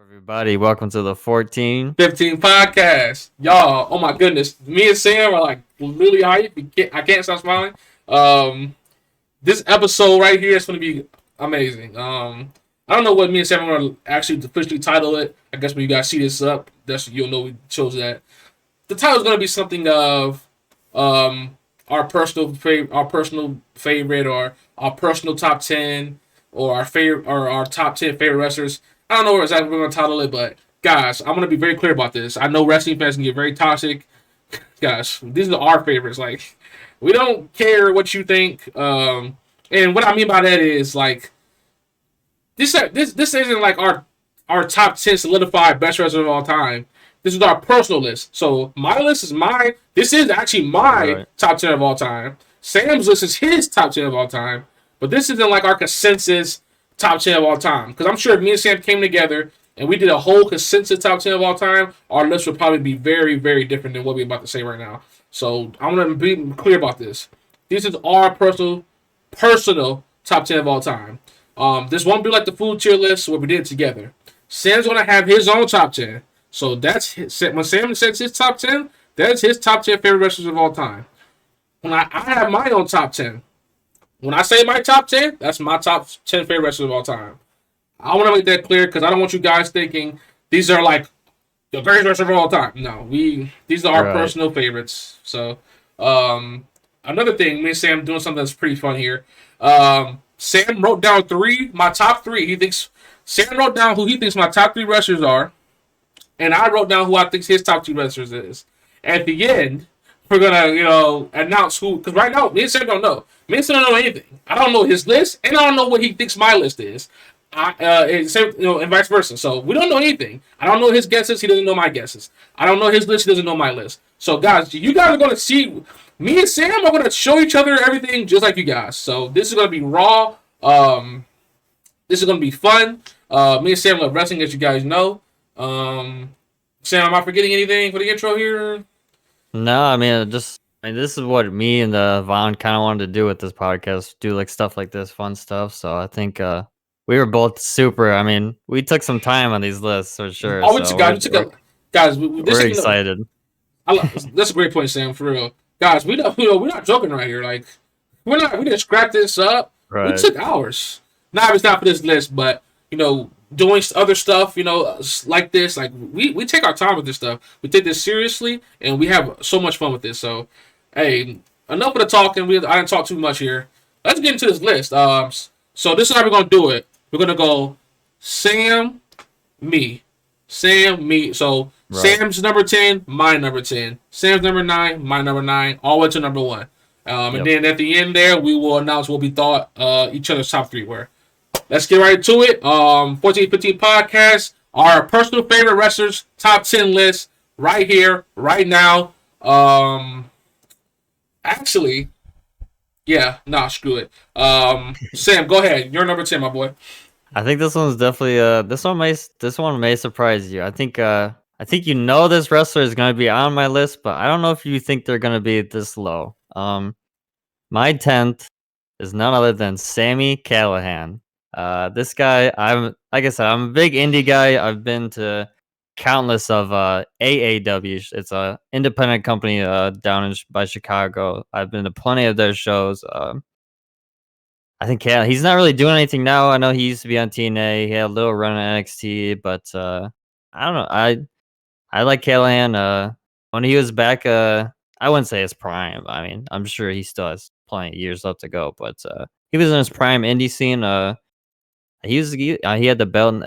Everybody, welcome to the 14. 15 podcast. Y'all, oh my goodness. Me and Sam are like really hype. I can't stop smiling. Um, this episode right here is going to be amazing. I don't know what me and Sam are going to actually officially title it. I guess when you guys see this up, you'll know we chose that. The title is going to be something of our personal favorite, or our personal top 10, or our favorite, or our top 10 favorite wrestlers. I don't know what exactly we're going to title it, but guys, I'm going to be very clear about this. I know wrestling fans can get very toxic. Guys, these are our favorites. Like, we don't care what you think. And what I mean by that is, like, this isn't like our top 10 solidified best wrestlers of all time. This is our personal list. So my list is mine. This is actually my top 10 of all time. Sam's list is his top 10 of all time. But this isn't like our consensus top 10 of all time. Because I'm sure if me and Sam came together and we did a whole consensus top 10 of all time, our list would probably be very, very different than what we're about to say right now. So I'm going to be clear about this. This is our personal top 10 of all time. This won't be like the food tier list where we did it together. Sam's going to have his own top 10. So that's his, when Sam says his top 10, that's his top 10 favorite wrestlers of all time. When I have my own top 10. When I say my top 10, that's my top 10 favorite wrestlers of all time. I want to make that clear because I don't want you guys thinking these are like the greatest wrestlers of all time. No, these are our personal favorites. So another thing, me and Sam doing something that's pretty fun here. Sam wrote down my top three. Sam wrote down who he thinks my top three wrestlers are. And I wrote down who I think his top two wrestlers is. At the end, we're gonna, announce who. Because right now, me and Sam don't know. Me and Sam don't know anything. I don't know his list, and I don't know what he thinks my list is. And vice versa. So we don't know anything. I don't know his guesses. He doesn't know my guesses. I don't know his list. He doesn't know my list. So guys, you guys are gonna see. Me and Sam are gonna show each other everything just like you guys. So this is gonna be raw. This is gonna be fun. Me and Sam love wrestling, as you guys know. Sam, am I forgetting anything for the intro here? No, I mean, this is what me and Vaughn kind of wanted to do with this podcast, do like stuff like this, fun stuff. So I think we were both super. I mean, we took some time on these lists for sure. Oh, so we're excited. That's a great point, Sam. For real, guys, we're not joking right here. Like, we didn't scrap this up. Right. We took hours. It's not for this list, but doing other stuff, like this, like we take our time with this stuff. We take this seriously, and we have so much fun with this. So, hey, enough of the talking. I didn't talk too much here. Let's get into this list. So this is how we're gonna do it. We're gonna go Sam, me. So right. Sam's number 10, my number 10. Sam's number 9, my number 9, all the way to number 1. And then at the end there, we will announce what we thought each other's top 3 were. Let's get right to it. 1415 podcast, our personal favorite wrestlers, top 10 list, right here, right now. Actually, screw it. Sam, go ahead. You're number 10, my boy. I think this one's definitely this one may surprise you. I think this wrestler is gonna be on my list, but I don't know if you think they're gonna be this low. My 10th is none other than Sami Callihan. This guy, I'm a big indie guy. I've been to countless of AAW. It's a independent company down by Chicago. I've been to plenty of their shows. I think he's not really doing anything now. I know he used to be on TNA. He had a little run on NXT, but I don't know. I like Callihan. When he was back, I wouldn't say his prime. I mean, I'm sure he still has plenty of years left to go, but he was in his prime indie scene. He had the belt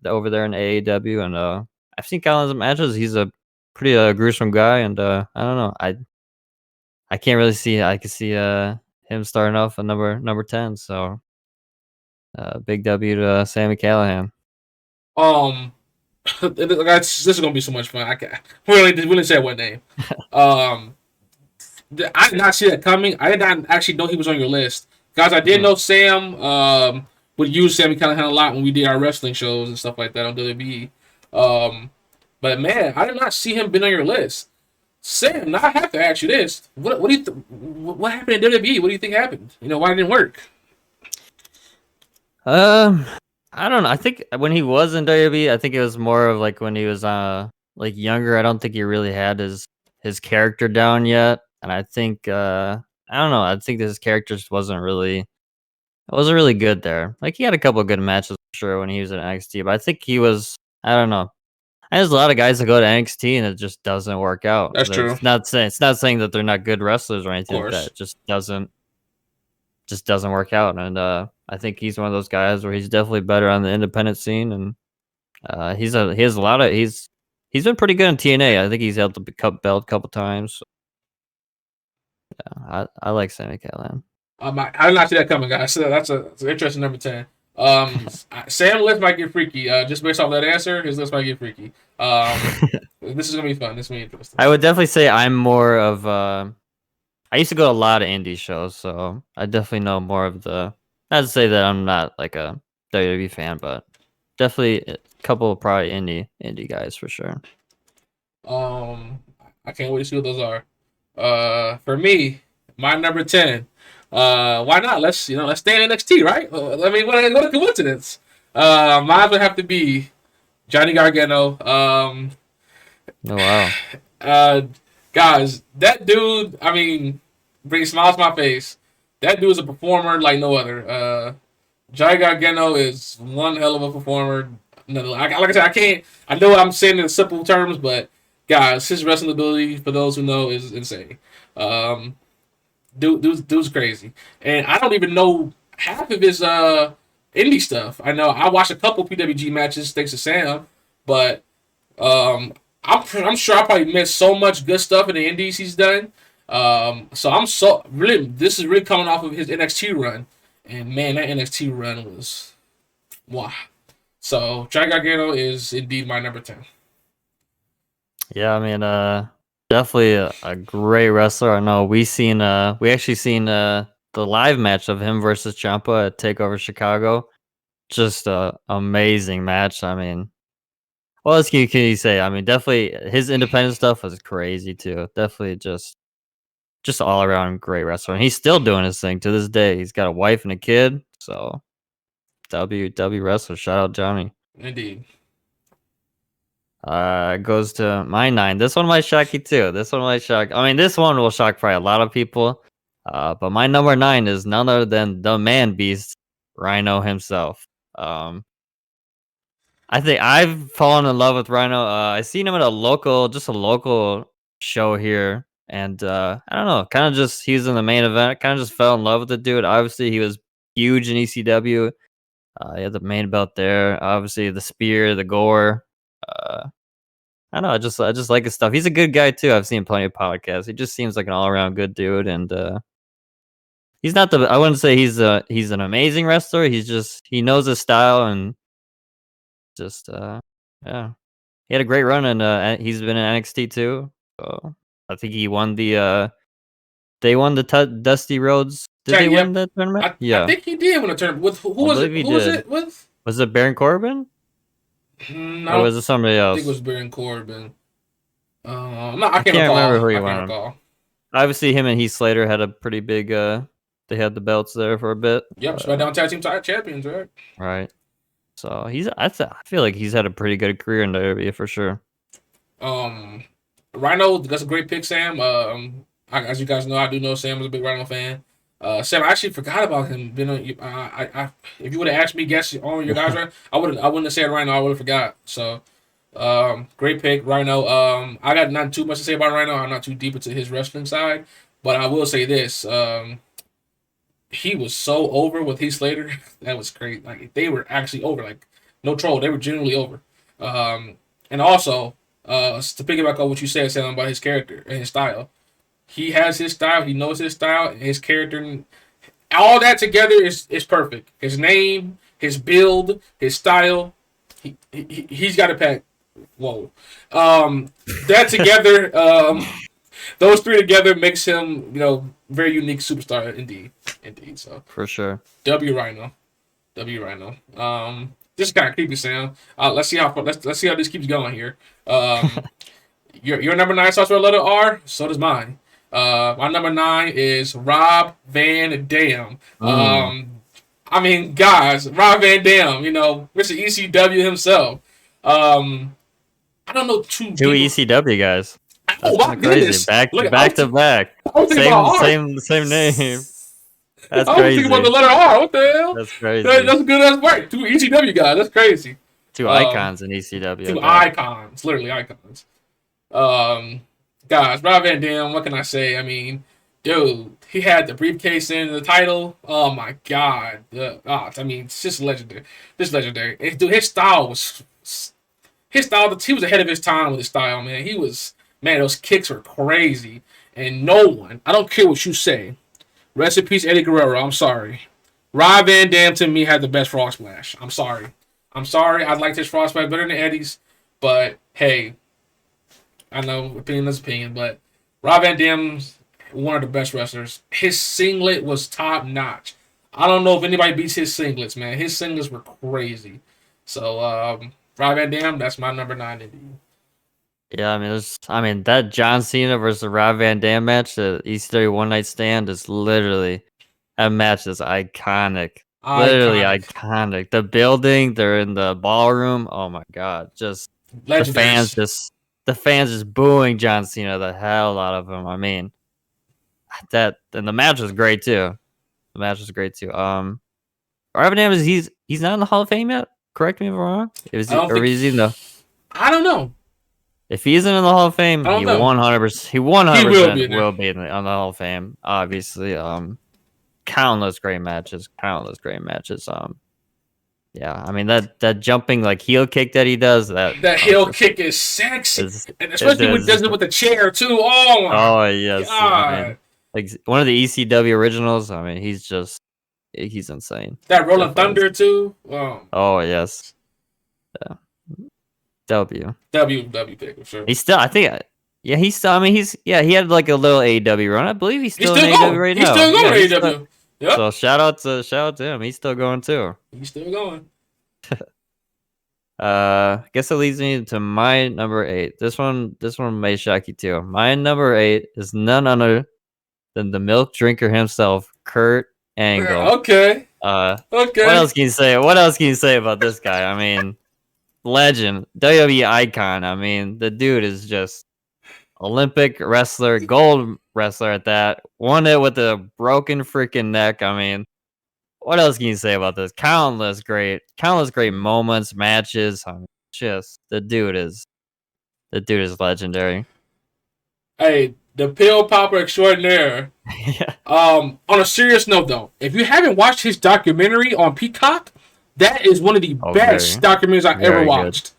over there in AAW, and I've seen Callihan's matches. He's a pretty gruesome guy, and I don't know. I can't really see. I could see him starting off at number 10. So big W to Sami Callihan. This is gonna be so much fun. We didn't say what name. I did not see that coming. I did not actually know he was on your list, guys. I did know Sam would use Sami Callihan a lot when we did our wrestling shows and stuff like that on WWE. But man, I did not see him been on your list. Sam, now I have to ask you this: what do you what happened in WWE? What do you think happened? Why it didn't work? I don't know. I think when he was in WWE, I think it was more of like when he was like younger. I don't think he really had his character down yet, and I think I don't know. I think his character just wasn't really good there. Like he had a couple of good matches for sure when he was in NXT, but I think he was I don't know. There's a lot of guys that go to NXT and it just doesn't work out. That's true. It's not saying that they're not good wrestlers or Of anything like that. course. It just doesn't work out. And I think he's one of those guys where he's definitely better on the independent scene, and he has a lot of he's been pretty good in TNA. I think he's held the cup belt a couple times. I like Sami Callihan. I did not see that coming, guys. So that's an interesting number 10. Sam list might get freaky. Just based off that answer, his list might get freaky. This is gonna be fun. This is gonna be interesting. I would definitely say I'm more of I used to go to a lot of indie shows, so I definitely know more of the. Not to say that I'm not like a WWE fan, but definitely a couple of probably indie guys for sure. I can't wait to see what those are. For me, my number 10. Why not? Let's stay in NXT, right? I mean, what a coincidence. Mine would have to be Johnny Gargano. Oh wow, Uh, guys, that dude. I mean, brings smiles to my face. That dude is a performer like no other. Johnny Gargano is one hell of a performer. No, like I said, I can't. I know I'm saying it in simple terms, but guys, his wrestling ability, for those who know, is insane. Um, dude's crazy, and I don't even know half of his indie stuff. I know I watched a couple PWG matches thanks to Sam, but I'm sure I probably missed so much good stuff in the indies he's done. So I'm so really this is really coming off of his NXT run, and man, that NXT run was wow. So Johnny Gargano is indeed my number 10. yeah. I mean, definitely a great wrestler. I know we actually seen the live match of him versus Ciampa at Takeover Chicago. Just a amazing match. I mean, what else can you say? I mean, definitely his independent stuff was crazy too. Definitely just all around great wrestler. And he's still doing his thing to this day. He's got a wife and a kid. So W wrestler. Shout out Johnny. Indeed. Goes to my 9. This one might shock you too. This one might shock. I mean, this one will shock probably a lot of people. But my number 9 is none other than the man beast, Rhino himself. I think I've fallen in love with Rhino. I seen him at a local show here, and I don't know, kind of just he was in the main event. Kind of just fell in love with the dude. Obviously, he was huge in ECW. He had the main belt there. Obviously, the spear, the gore. Uh, I don't know. I just like his stuff. He's a good guy too. I've seen plenty of podcasts. He just seems like an all around good dude, and he's not the. I wouldn't say he's an amazing wrestler. He knows his style and just yeah. He had a great run, and he's been in NXT too. So I think he won the. They won the Dusty Rhodes. Did they Yep. win that tournament? I Yeah, think he did win a tournament. With who I was it? believe he Who was did. it with? Was it Baron Corbin I or don't was it somebody think it else? was Baron Corbin. No, I I can't can't remember recall. who he I can't won. recall. Obviously, him and Heath Slater had a pretty big. They had the belts there for a bit. Yep, SmackDown Tag Team Champions, right? Right. So I feel like he's had a pretty good career in WWE for sure. Um, Rhino, that's a great pick, Sam. As you guys know, I do know Sam is a big Rhino fan. Sam, I actually forgot about him. If you would have asked me, guess on your guys, right? I wouldn't have said Rhino. I would have forgot. So, great pick, Rhino. I got not too much to say about Rhino. I'm not too deep into his wrestling side, but I will say this. He was so over with Heath Slater. That was great. Like they were actually over. Like no troll. They were genuinely over. And also, to piggyback on what you said, Sam, about his character and his style. He has his style. He knows his style. And his character, all that together is perfect. His name, his build, his style. He's got a pack. Whoa. That together, those three together makes him, very unique superstar indeed. Indeed. So For sure. W Rhino. W Rhino. This kind of creepy, Sam. Let's see how this keeps going here. Your number 9 starts with a letter R. So does mine. My number 9 is Rob Van Dam. Mm. I mean, guys, Rob Van Dam, you know, Mr. ECW himself. Um, I don't know two Two people. ECW guys. Oh That's my kind of crazy. goodness! Back Look, back to back. I was thinking Same about R. same name. That's I was thinking about the crazy. letter R. What the hell? That's crazy. That's good. That's right. Two ECW guys. That's crazy. Two Um, icons in ECW. two Okay. icons, literally icons. Um, guys, Rob Van Dam. What can I say? I mean, dude, he had the briefcase in the title. Oh my god. I mean, it's just legendary. Just legendary. Dude, his style was his style. He was ahead of his time with his style, man. He was, man. Those kicks were crazy, and no one. I don't care what you say. Rest in peace, Eddie Guerrero. I'm sorry. Rob Van Dam to me had the best frog splash. I'm sorry. I'm sorry. I liked his frog splash better than Eddie's, but hey, I know opinion is opinion, but Rob Van Dam's one of the best wrestlers. His singlet was top notch. I don't know if anybody beats his singlets, man. His singlets were crazy. So Rob Van Dam, that's my number 9 indeed. Yeah, I mean that John Cena versus Rob Van Dam match, the ECW One Night Stand, is literally that match is iconic. Literally iconic. The building, they're in the ballroom. Oh my god, just Legendaries. the fans just booing John Cena the hell out of him. I mean, and the match was great too. The match was great too. Rob Van Dam he's not in the Hall of Fame yet. Correct me if I'm wrong. I don't think. Is he in the? I don't know. If he isn't in the Hall of Fame, I don't know. 100%. He 100% will be in on the Hall of Fame. Obviously, countless great matches. Yeah, I mean that jumping like heel kick that he does. That heel kick is sexy, and especially when he does it with the chair too. Oh my! Oh yes, God. I mean, like one of the ECW originals. I mean, he's insane. That Rolling Thunder too. Oh yes. Yeah. W pick for sure. He's still, I think, yeah, he's still. I mean, he had like a little AEW run. I believe he's still in AEW right now. He's still going AEW. Yep. So shout out to him. He's still going too. He's still going. Guess that leads me to my number 8. This one may shock you too. My number 8 is none other than the milk drinker himself, Kurt Angle. Okay. Okay. What else can you say? What else can you say about this guy? I mean, legend, WWE icon. I mean, the dude is just Olympic wrestler, gold wrestler at that. Won it with a broken freaking neck. I mean, what else can you say about this? Countless great moments, matches. I mean, just the dude is legendary. Hey, the pill popper extraordinaire. Yeah. On a serious note, though, if you haven't watched his documentary on Peacock, that is one of the best documentaries I've ever watched.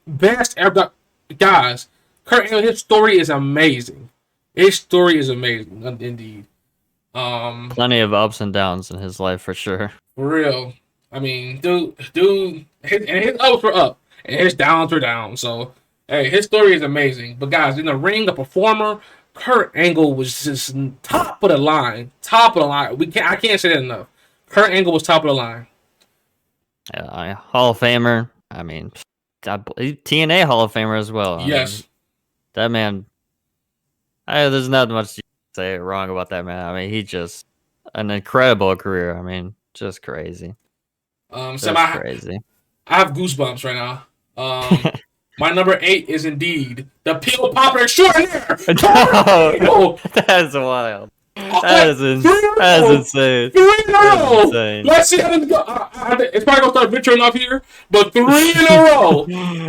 Best ever, guys. Kurt Angle, his story is amazing. Indeed. Plenty of ups and downs in his life for sure. For real. I mean, his ups were up and his downs were down. So, hey, his story is amazing. But guys, in the ring, the performer, Kurt Angle was just top of the line. Top of the line. I can't say that enough. Kurt Angle was top of the line. Hall of Famer. I mean, TNA Hall of Famer as well. Yes. I mean, that man. There's not much to say wrong about that man. I mean, he just an incredible career. I mean, just crazy. Crazy. I have goosebumps right now. My number 8 is indeed the pill popper extraordinaire. No, that is wild. That is insane. 3 in a row. Let's see how this goes. It's probably gonna start venturing off here, but 3 in a row.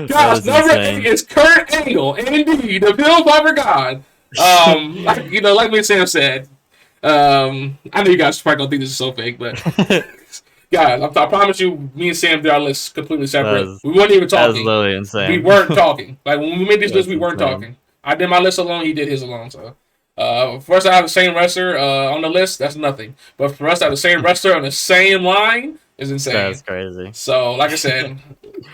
Guys, number 8 is Kurt Angle, and indeed the pill popper god. Like me and Sam said, I know you guys probably gonna think this is so fake, but guys, I promise you, me and Sam did our lists completely separate. We weren't even talking. That's literally insane. We weren't talking. Like when we made this list, we weren't talking. I did my list alone. He did his alone. So, for us to have the same wrestler on the list, that's nothing. But for us to have the same wrestler on the same line is insane. That's crazy. So, like I said,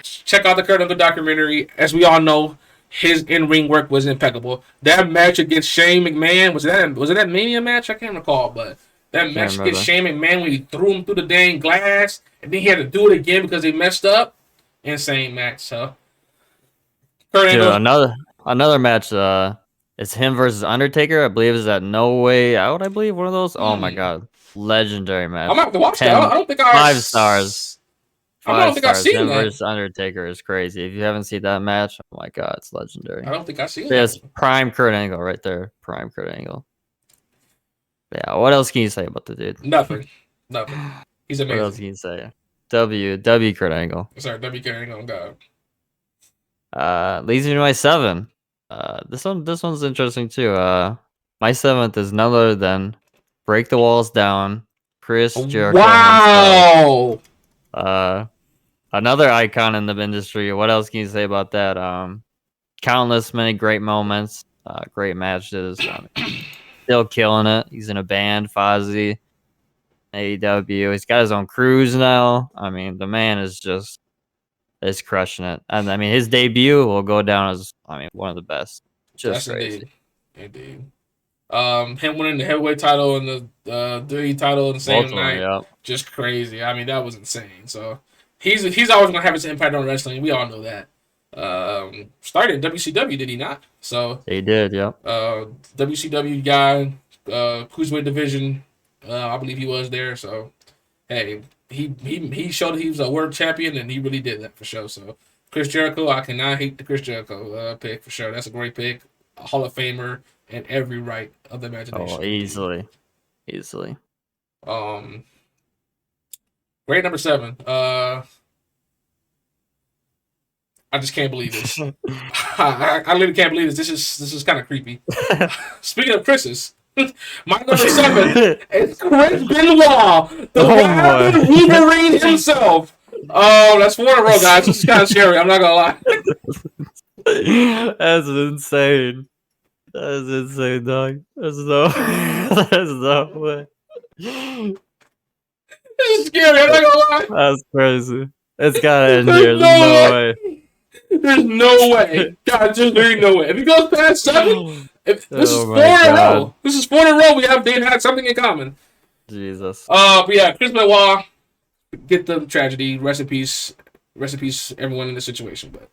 check out the Kurt Angle documentary. As we all know, his in-ring work was impeccable. That match against Shane McMahon, was it that Mania match? I can't recall, but that match against Shane McMahon when he threw him through the dang glass, and then he had to do it again because he messed up. Insane match. So, Kurt Angle. Another match. It's him versus Undertaker. I believe is that No Way Out. I believe one of those. Oh my god, legendary match. I'm gonna have to watch that. 10, I don't think I 5 stars. I don't think I've seen Him that. versus Undertaker is crazy. If you haven't seen that match, oh my god, it's legendary. I don't think I've seen There's that. prime Kurt Angle right there. Prime Kurt Angle. Yeah, what else can you say about the dude? Nothing. He's amazing. What else can you say? W Kurt Angle. Sorry, WK ain't gonna go. Leads me to my 7. This one's interesting too. My 7th is none other than Break the Walls Down, Chris Jericho. Wow. Another icon in the industry. What else can you say about that? Countless many great moments, great matches. Still killing it. He's in a band, Fozzy, AEW. He's got his own cruise now. I mean, the man is crushing it. And I mean, his debut will go down as one of the best. Just Yes, crazy. Indeed. Him winning the heavyweight title and the WWE title in the same night, yep. Just crazy. I mean, that was insane. So he's always gonna have his impact on wrestling. We all know that. Started WCW, did he not? So he did, yep. WCW guy, cruiserweight division. I believe he was there. So hey, he showed that he was a world champion, and he really did that for sure. So Chris Jericho, I cannot hate the Chris Jericho pick for sure. That's a great pick, a Hall of Famer in every right of the imagination. Oh, easily. Great number 7. I just can't believe this. I literally can't believe this. This is kind of creepy. Speaking of Chris's, my number 7 is Chris Benoit, the Rabid Wolverine himself. Oh, that's 4 in a row, guys. This is kind of scary. I'm not gonna lie. That's insane. That is insane, dog. There's no way. This is scary. I'm not gonna lie. That's crazy. It's gotta end here. There's no way. There's no way. God, there's literally no way. If he goes past 7, this is 4 in a row. This is 4 in a row. They've had something in common. Jesus. But yeah, Chris Benoit, get the tragedy. Rest in peace, everyone in this situation. But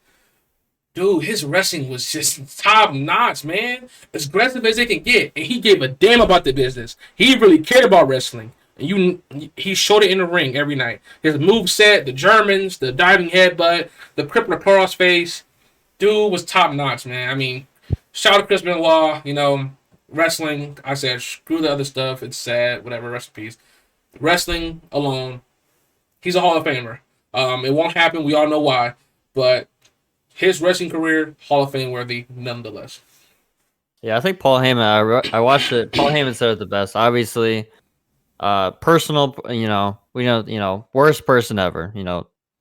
dude, his wrestling was just top notch, man. As aggressive as they can get, and he gave a damn about the business. He really cared about wrestling. And he showed it in the ring every night. His move set, the Germans, the diving headbutt, the crippler crossface. Dude was top notch, man. I mean, shout out to Chris Benoit. Wrestling. I said screw the other stuff. It's sad. Whatever. Rest in peace. Wrestling alone. He's a Hall of Famer. It won't happen. We all know why. But his wrestling career, Hall of Fame worthy, nonetheless. Yeah, I think Paul Heyman. I watched it. Paul Heyman said it the best. Obviously. Personal, we know, worst person ever.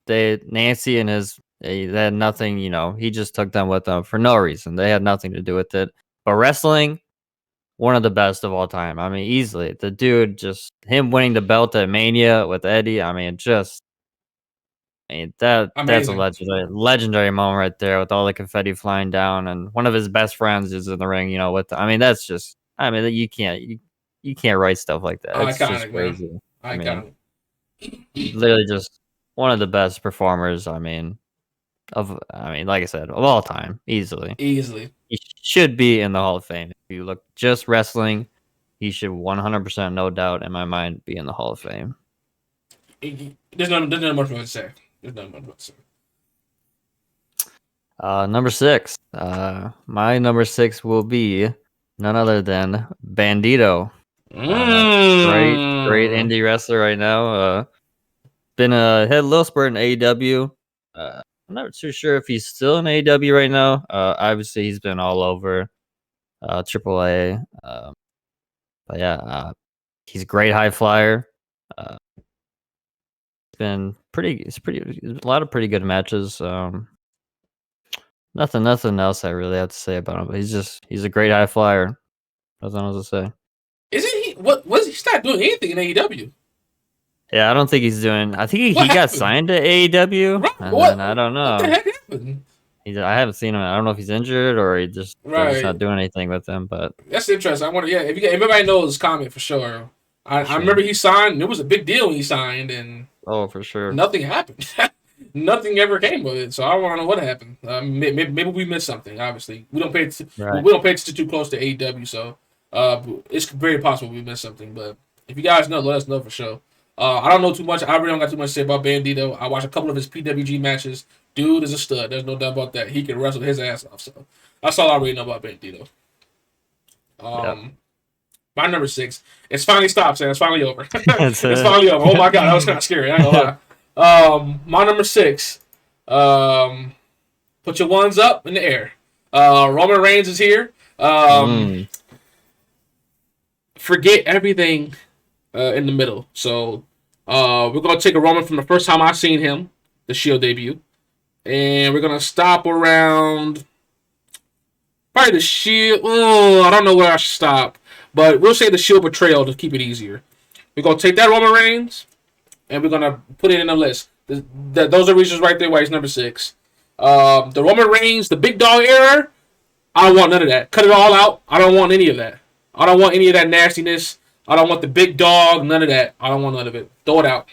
Nancy and they had nothing. He just took them with them for no reason. They had nothing to do with it. But wrestling, one of the best of all time. I mean, easily the dude. Just him winning the belt at Mania with Eddie. I mean, that's a legendary moment right there with all the confetti flying down, and one of his best friends is in the ring. That's just. You can't write stuff like that. It's just crazy. Literally just one of the best performers. Like I said, of all time, easily. He should be in the Hall of Fame. If you look just wrestling, he should 100%, no doubt in my mind, be in the Hall of Fame. There's not much more to say. Number 6. My number 6 will be none other than Bandito. Great indie wrestler right now. Had a little spurt in AEW. I'm not too sure if he's still in AEW right now. Obviously he's been all over AAA. But yeah, he's a great high flyer. It's a lot of pretty good matches. Nothing else I really have to say about him. But he's a great high flyer. Nothing else to say. Isn't he? What was he? He's not doing anything in AEW. Yeah, I don't think he's doing. I think he got signed to AEW, right. And then I don't know. What the heck happened? I haven't seen him. I don't know if he's injured or they're just not doing anything with him. But that's interesting. I wonder. Yeah, if everybody knows, comment for sure. I remember he signed. It was a big deal when he signed, and for sure, nothing happened. Nothing ever came with it. So I want to know what happened. Maybe we missed something. Obviously, we don't pay attention too close to AEW, so. It's very possible we missed something, but If you guys know, let us know for sure. I don't know too much. I really don't got too much to say about Bandito. I watched a couple of his PWG matches. Dude is a stud. There's no doubt about that. He can wrestle his ass off. So that's all I really know about Bandito. Yep. My number 6. It's finally stopped, Sam. It's finally over. It's It's finally over. Oh my god, that was kind of scary. I ain't gonna lie. My number 6. Put your ones up in the air. Roman Reigns is here. Forget everything in the middle. So we're gonna take a Roman from the first time I seen him, the Shield debut, and we're gonna stop around probably the Shield. Oh, I don't know where I should stop, but we'll say the Shield betrayal to keep it easier. We're gonna take that Roman Reigns, and we're gonna put it in the list. Those are reasons right there why he's number 6. The Roman Reigns, the big dog era. I don't want none of that. Cut it all out. I don't want any of that. I don't want any of that nastiness. I don't want the big dog. None of that. I don't want none of it. Throw it out.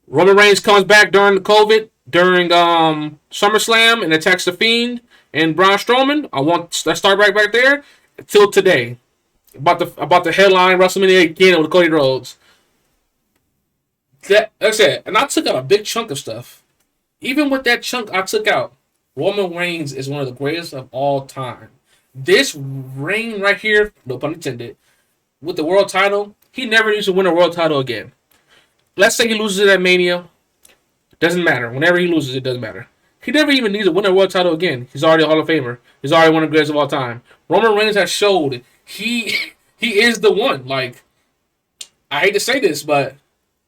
Roman Reigns comes back during the COVID, during SummerSlam, and attacks the Fiend and Braun Strowman. I want that start right back there until today. About the headline WrestleMania again with Cody Rhodes. That's it. And I took out a big chunk of stuff. Even with that chunk I took out, Roman Reigns is one of the greatest of all time. This reign right here, no pun intended, with the world title, he never needs to win a world title again. Let's say he loses it at Mania. Doesn't matter. Whenever he loses, it doesn't matter. He never even needs to win a world title again. He's already a Hall of Famer. He's already one of the greatest of all time. Roman Reigns has showed he is the one. Like, I hate to say this, but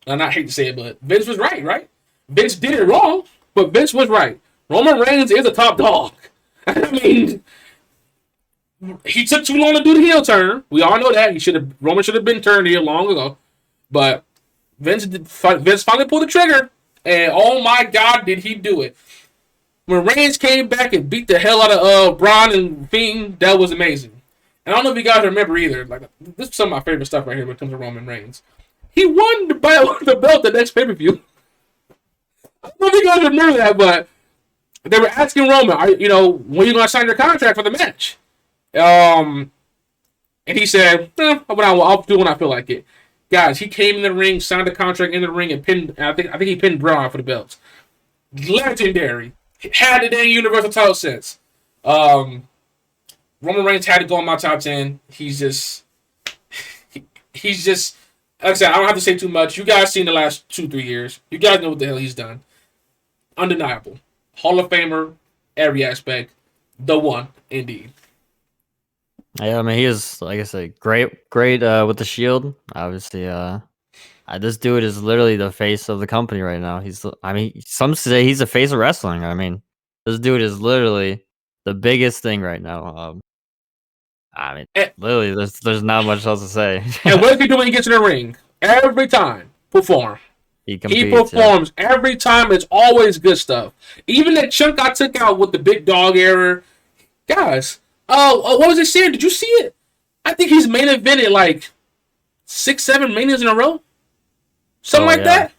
I not hate to say it, but Vince was right? Vince did it wrong, but Vince was right. Roman Reigns is a top dog. I mean, he took too long to do the heel turn. We all know that. Roman should have been turned here long ago. But Vince finally pulled the trigger, and oh my God, did he do it. When Reigns came back and beat the hell out of Braun and Fiend, that was amazing. And I don't know if you guys remember either. Like, this is some of my favorite stuff right here when it comes to Roman Reigns. He won the belt the next pay-per-view. I don't know if you guys remember that, but they were asking Roman, when are you going to sign your contract for the match? And he said, I'll do when I feel like it. Guys, he came in the ring, signed the contract in the ring, and pinned. I think he pinned Braun for the belts. Legendary. Had it in Universal title since. Roman Reigns had to go on my top 10. He's just, like I said, I don't have to say too much. You guys seen the last 2-3 years. You guys know what the hell he's done. Undeniable. Hall of Famer, every aspect. The one, indeed. Yeah, I mean, he is, like I said, great with the Shield. Obviously, this dude is literally the face of the company right now. Some say he's the face of wrestling. I mean, this dude is literally the biggest thing right now. Literally, there's not much else to say. And what does he do when he gets in the ring? Every time, perform. He performs every time. It's always good stuff. Even that chunk I took out with the big dog error, guys. What was it saying? Did you see it? I think he's main evented like 6-7 manias in a row, something like that.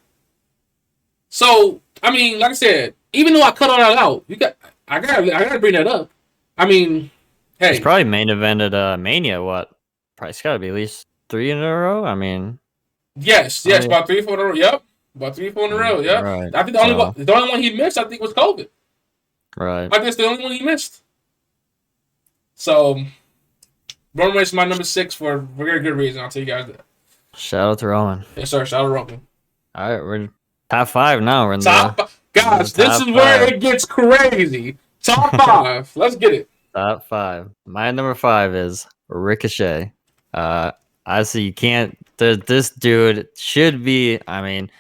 So I mean, like I said, even though I cut all that out, I gotta bring that up. I mean, hey, he's probably main evented Mania. What? Probably got to be at least 3 in a row. I mean, yes, about 3-4 in a row. Yep, about 3-4 in a row. Yep. Right. I think the only one he missed, I think, was COVID. Right. I think it's the only one he missed. So, Roman Reigns is my number 6 for a very good reason. I'll tell you guys that. Shout out to Roman. Yes, sir. Shout out to Roman. All right, we're top 5 now. We're in guys, this is where it gets crazy. Top 5. Let's get it. Top 5. My number 5 is Ricochet. Honestly, you can't. This dude should be. I mean,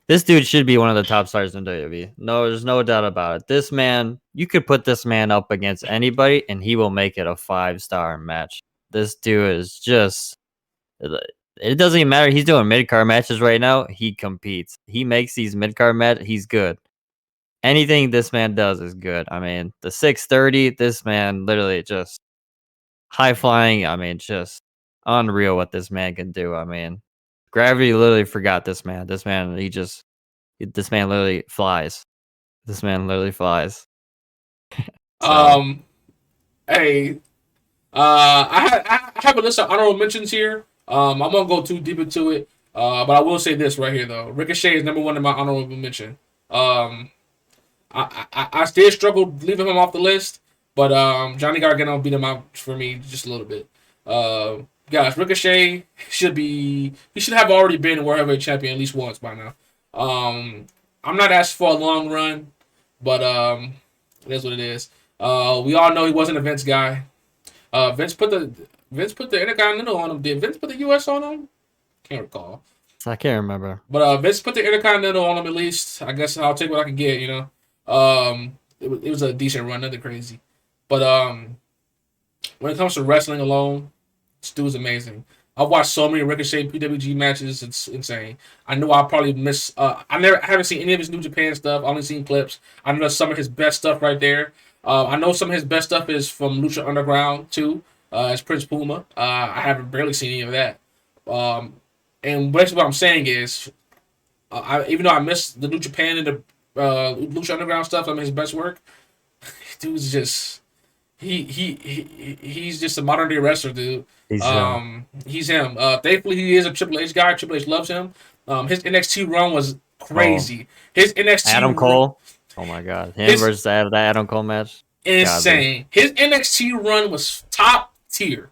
this dude should be one of the top stars in WWE. No, there's no doubt about it. This man, you could put this man up against anybody, and he will make it a 5-star match. This dude is just. It doesn't even matter. He's doing mid-card matches right now. He competes. He makes these mid-card matches. He's good. Anything this man does is good. I mean, the 630, this man literally just high-flying. I mean, just unreal what this man can do. I mean, gravity literally forgot this man. This man literally flies. This man literally flies. Hey, I have a list of honorable mentions here. I'm gonna go too deep into it, but I will say this right here though: Ricochet is number one in my honorable mention. Um, I still struggled leaving him off the list, but Johnny Gargano beat him out for me just a little bit. Guys, Ricochet he should have already been World Heavyweight Champion at least once by now. I'm not asking for a long run, but it is what it is. We all know he wasn't a Vince guy. Vince put the Intercontinental on him. Did Vince put the US on him? Can't recall. I can't remember. But Vince put the Intercontinental on him at least. I guess I'll take what I can get. It was a decent run, nothing crazy. But when it comes to wrestling alone, this dude's amazing. I've watched so many Ricochet PWG matches. It's insane. I know I probably miss. I haven't seen any of his New Japan stuff. I've only seen clips. I know some of his best stuff right there. I know some of his best stuff is from Lucha Underground too. As Prince Puma. I haven't barely seen any of that. And basically what I'm saying is, even though I miss the New Japan and the Lucha Underground stuff, some of his best work, dude's just he's just a modern day wrestler, dude. He's him. Thankfully, he is a Triple H guy. Triple H loves him. His NXT run was crazy. His NXT Adam Cole. Oh my god, him versus that Adam Cole match. Insane. His NXT run was top tier.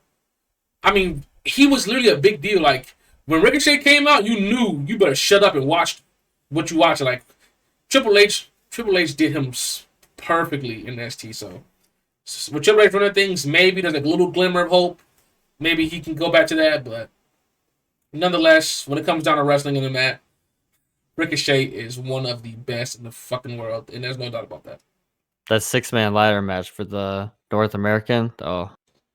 I mean, he was literally a big deal. Like when Ricochet came out, you knew you better shut up and watch what you watch. Like Triple H did him perfectly in NXT. So with Triple H running things, maybe there's a little glimmer of hope. Maybe he can go back to that, but nonetheless, when it comes down to wrestling in the mat, Ricochet is one of the best in the fucking world, and there's no doubt about that. That 6-man ladder match for the North American,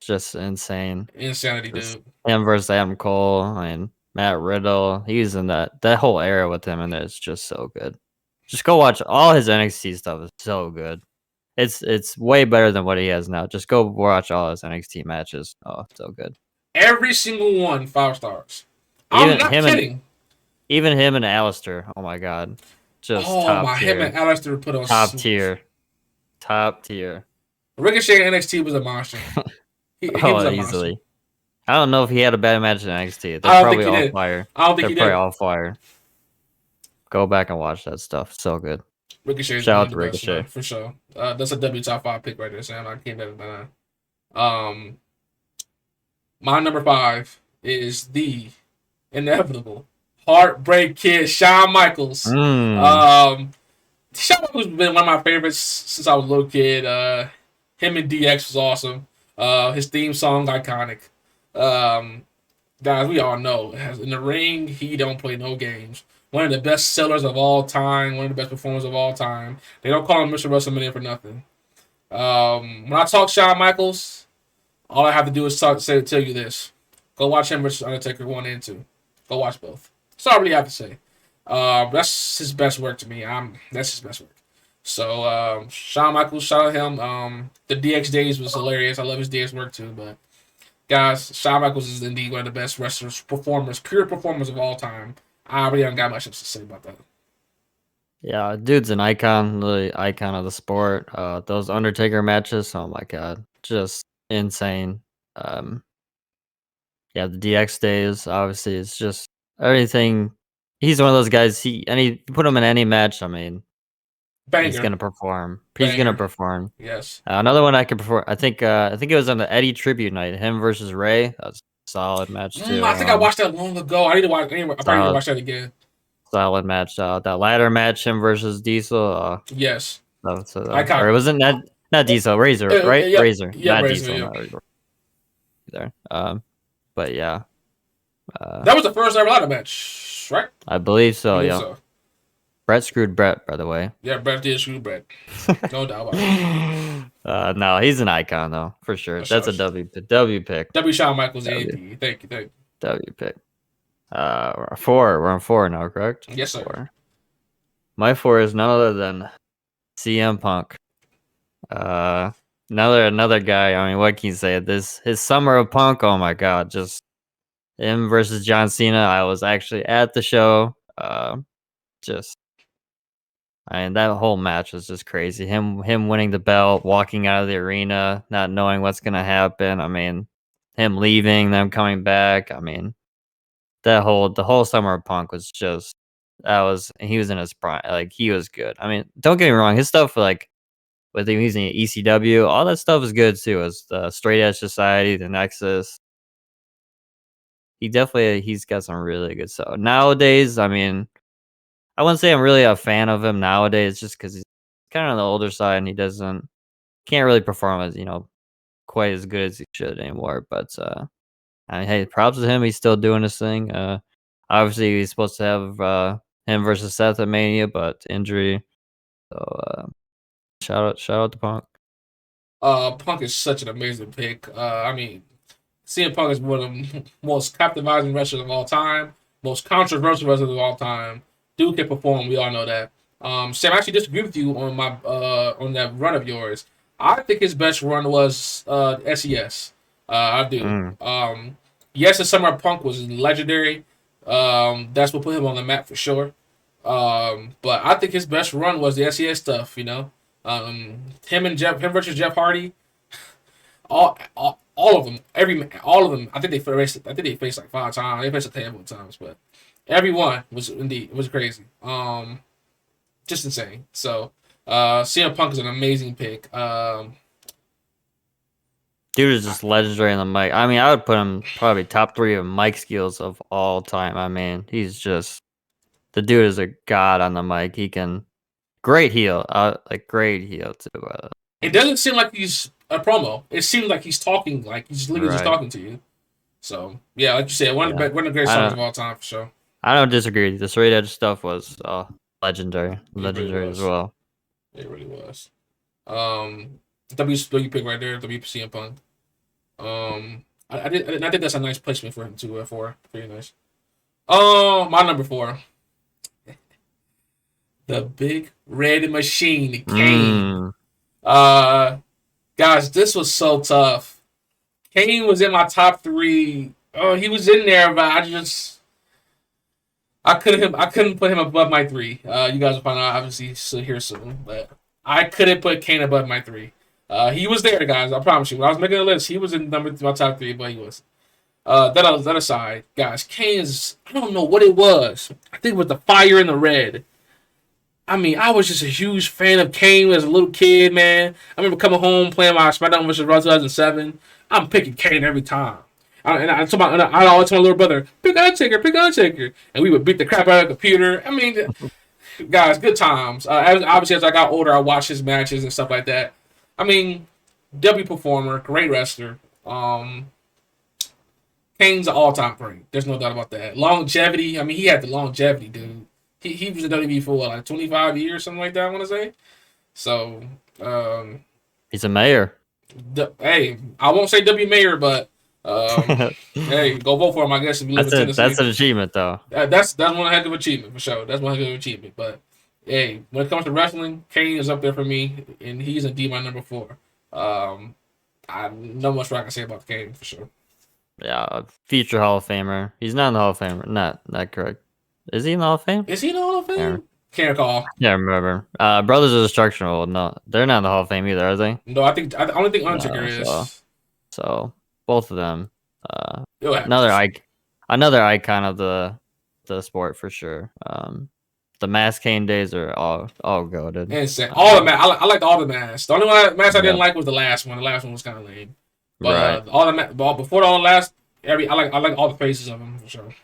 just insane. Insanity, dude. Him versus Adam Cole and Matt Riddle. He's in that whole era with him, and it's just so good. Just go watch all his NXT stuff. Is so good. It's way better than what he has now. Just go watch all his NXT matches. Oh, so good. Every single one, 5 stars. I'm not kidding. Even him and Alistair. Oh my god. Just top tier. Him and Alistair put on top tier. Top tier. Ricochet in NXT was a monster. He was a easily. Monster. I don't know if he had a bad match in NXT. They're probably all fire. I don't think he did. They're probably all fire. Go back and watch that stuff. So good. Ricochet. Shout out to Ricochet. For sure. That's a W top 5 pick right there, Sam. I can't better than that. My number 5 is the inevitable Heartbreak Kid, Shawn Michaels. Shawn Michaels has been one of my favorites since I was a little kid. Him and DX was awesome. His theme song, iconic. Guys, we all know in the ring, he don't play no games. One of the best sellers of all time. One of the best performers of all time. They don't call him Mr. WrestleMania for nothing. When I talk Shawn Michaels, all I have to do is tell you this. Go watch him versus Undertaker 1 and 2. Go watch both. That's all I really have to say. That's his best work to me. That's his best work. So Shawn Michaels, shout out him. The DX days was hilarious. I love his DX work too. But guys, Shawn Michaels is indeed one of the best wrestlers, pure performers of all time. I really haven't got much else to say about that. Yeah, dude's an icon, the icon of the sport. Those Undertaker matches, oh my god, just insane. Yeah, the DX days, obviously, it's just everything. He's one of those guys. You put him in any match, I mean, Banger. He's gonna perform. He's gonna perform. Yes. Another one I could perform. I think it was on the Eddie tribute night. Him versus Ray. That was a solid match too. I think I watched that long ago. I need to watch. Anyway, I probably need to watch that again. Solid match. That ladder match, him versus Diesel. Yes. Or it wasn't not Diesel, Razor, right? Yeah, Razor, yeah, not Razor, Diesel. Yeah. There. But yeah. That was the first ever ladder match, right? I believe so. Yeah. Brett screwed Brett, by the way. Yeah, Brett did screw Brett. No doubt about it. No, he's an icon though, for sure. That's a W pick. W Shawn Michaels AD. Thank you. W pick. We're on 4. We're on 4 now, correct? Yes, sir. 4. My 4 is none other than CM Punk. Another guy. I mean, what can you say? His summer of Punk. Oh my god, just him versus John Cena. I was actually at the show. That whole match was just crazy. Him winning the belt, walking out of the arena, not knowing what's gonna happen. I mean, him leaving, them coming back. I mean, the whole summer of Punk was just he was in his prime. Like he was good. I mean, don't get me wrong, his stuff like with him using ECW, all that stuff is good too. As the Straight Edge Society, the Nexus. He's got some really good stuff. Nowadays, I mean, I wouldn't say I'm really a fan of him nowadays, just because he's kind of on the older side and he can't really perform as quite as good as he should anymore. But I mean, hey, props to him. He's still doing his thing. Obviously, he's supposed to have him versus Seth at Mania, but injury. So shout out to Punk. Punk is such an amazing pick. I mean, CM Punk is one of the most captivating wrestlers of all time, most controversial wrestlers of all time. Dude can perform. We all know that. Sam, I actually disagree with you on my on that run of yours. I think his best run was SES. I do. Yes, the Summer of Punk was legendary. That's what put him on the map for sure. But I think his best run was the SES stuff. Him versus Jeff Hardy. All of them, all of them. I think they faced like 5 times. They faced a handful of times, but every one was crazy. Just insane. So, CM Punk is an amazing pick. Dude is just legendary on the mic. I mean, I would put him probably top 3 of mic skills of all time. I mean, the dude is a god on the mic. He can great heel, great heel too. It doesn't seem like he's a promo. It seems like he's talking, like he's literally just talking to you. So yeah, like you said, one of the greatest songs of all time for sure. I don't disagree. The Straight Edge stuff was legendary, as well. It really was. W pick right there, WCM Punk. I think that's a nice placement for him too. Pretty nice. My number 4. The Big Red Machine, Kane. Guys, this was so tough. Kane was in my top 3. Oh, he was in there, but I couldn't put him above my 3. You guys will find out obviously here soon, but I couldn't put Kane above my 3. He was there, guys. I promise you. When I was making a list, he was in my top 3, but he was. That aside, guys, Kane is, I don't know what it was. I think it was the fire in the red. I mean, I was just a huge fan of Kane as a little kid, man. I remember coming home playing my SmackDown vs. Raw 2007. I'm picking Kane every time. I always tell my little brother, pick Undertaker. And we would beat the crap out of the computer. I mean, guys, good times. Obviously, as I got older, I watched his matches and stuff like that. I mean, W performer, great wrestler. Kane's an all-time great. There's no doubt about that. Longevity. I mean, he had the longevity, dude. He was in WWE for like 25 years, something like that, I want to say. So, he's a mayor. Hey, I won't say W mayor, but hey, go vote for him, I guess, if you live in Tennessee. That's an achievement, though. That's one heck of an achievement, for sure. That's one heck of an achievement. But, hey, when it comes to wrestling, Kane is up there for me, and he's indeed my number 4. I know much more I can say about Kane, for sure. Yeah, future Hall of Famer. He's not in the Hall of Fame. Not correct. Is he in the Hall of Fame? Is he in the Hall of Fame? Yeah. Can't recall. Yeah, I remember. Brothers of Destruction. Well, no, they're not in the Hall of Fame either, are they? No, I only think Undertaker is. So both of them. Another icon of the sport for sure. The Mask Kane days are all goated. Insane. All the I liked all the masks. The only mask I didn't like was the last one. The last one was kind of lame. But before all the last, I like all the faces of them for sure.